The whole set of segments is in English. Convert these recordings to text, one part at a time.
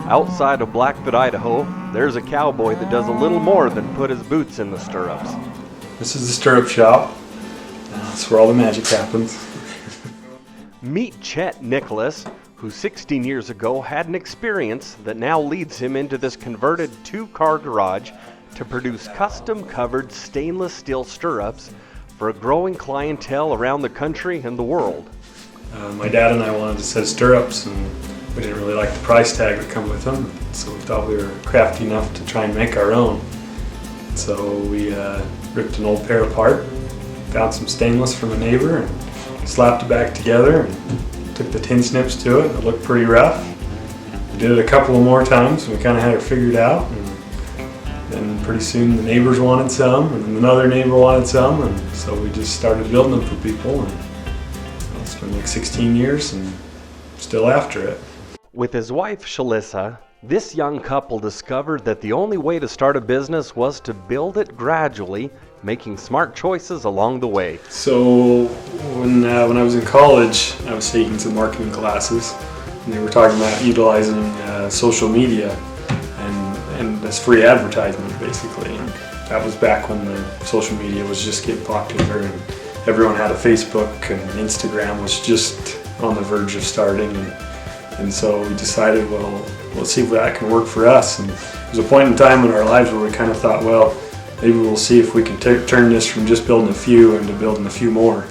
Outside of Blackfoot, Idaho, there's a cowboy that does a little more than put his boots in the stirrups. This is the stirrup shop. That's where all the magic happens. Meet Chet Nicholas, who 16 years ago had an experience that now leads him into this converted two-car garage to produce custom-covered stainless steel stirrups for a growing clientele around the country and the world. My dad and I wanted a set of stirrups, and we didn't really like the price tag that come with them, so we thought we were crafty enough to try and make our own. So we ripped an old pair apart, found some stainless from a neighbor, and slapped it back together, and took the tin snips to it, and it looked pretty rough. We did it a couple of more times, and we kind of had it figured out. And then pretty soon the neighbors wanted some, and then another neighbor wanted some, and so we just started building them for people. And it's been like 16 years, and still after it. With his wife, Shalissa, this young couple discovered that the only way to start a business was to build it gradually, making smart choices along the way. So when I was in college, I was taking some marketing classes, and they were talking about utilizing social media and as free advertisement, basically. And that was back when the social media was just getting popular, and everyone had a Facebook, and Instagram was just on the verge of starting. And so we decided, well, let's see if that can work for us. And there was a point in time in our lives where we kind of thought, well, maybe we'll see if we can turn this from just building a few into building a few more.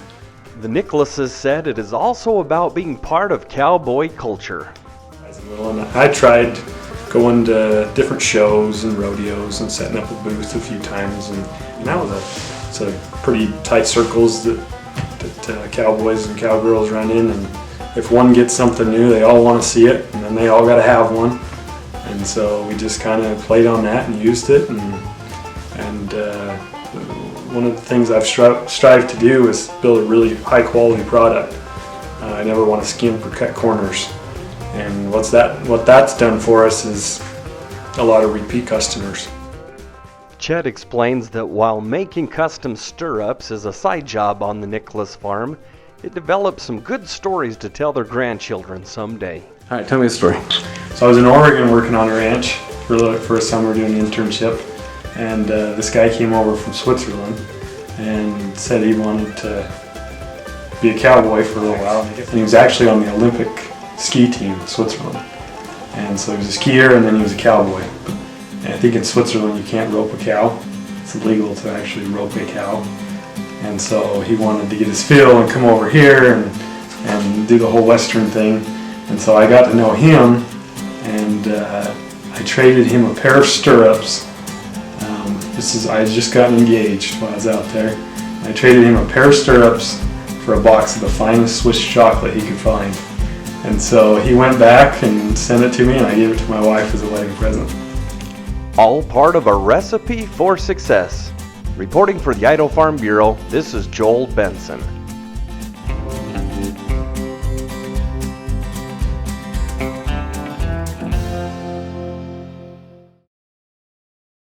The Nicholases said it is also about being part of cowboy culture. I tried going to different shows and rodeos and setting up a booth a few times, and that was a pretty tight circles that cowboys and cowgirls run in, and if one gets something new, they all want to see it, and then they all got to have one. And so we just kind of played on that and used it, and one of the things I've strived to do is build a really high quality product. I never want to skimp or cut corners, and what that's done for us is a lot of repeat customers. Chet explains that while making custom stirrups is a side job on the Nicholas farm, it develops some good stories to tell their grandchildren someday. All right, tell me a story. So I was in Oregon working on a ranch for a summer doing an internship, and this guy came over from Switzerland and said he wanted to be a cowboy for a little while. And he was actually on the Olympic ski team in Switzerland. And so he was a skier, and then he was a cowboy. And I think in Switzerland you can't rope a cow. It's illegal to actually rope a cow. And so he wanted to get his feel and come over here and do the whole Western thing. And so I got to know him, and I traded him a pair of stirrups. I had just gotten engaged when I was out there. I traded him a pair of stirrups for a box of the finest Swiss chocolate he could find. And so he went back and sent it to me, and I gave it to my wife as a wedding present. All part of a recipe for success. Reporting for the Idaho Farm Bureau, this is Joel Benson.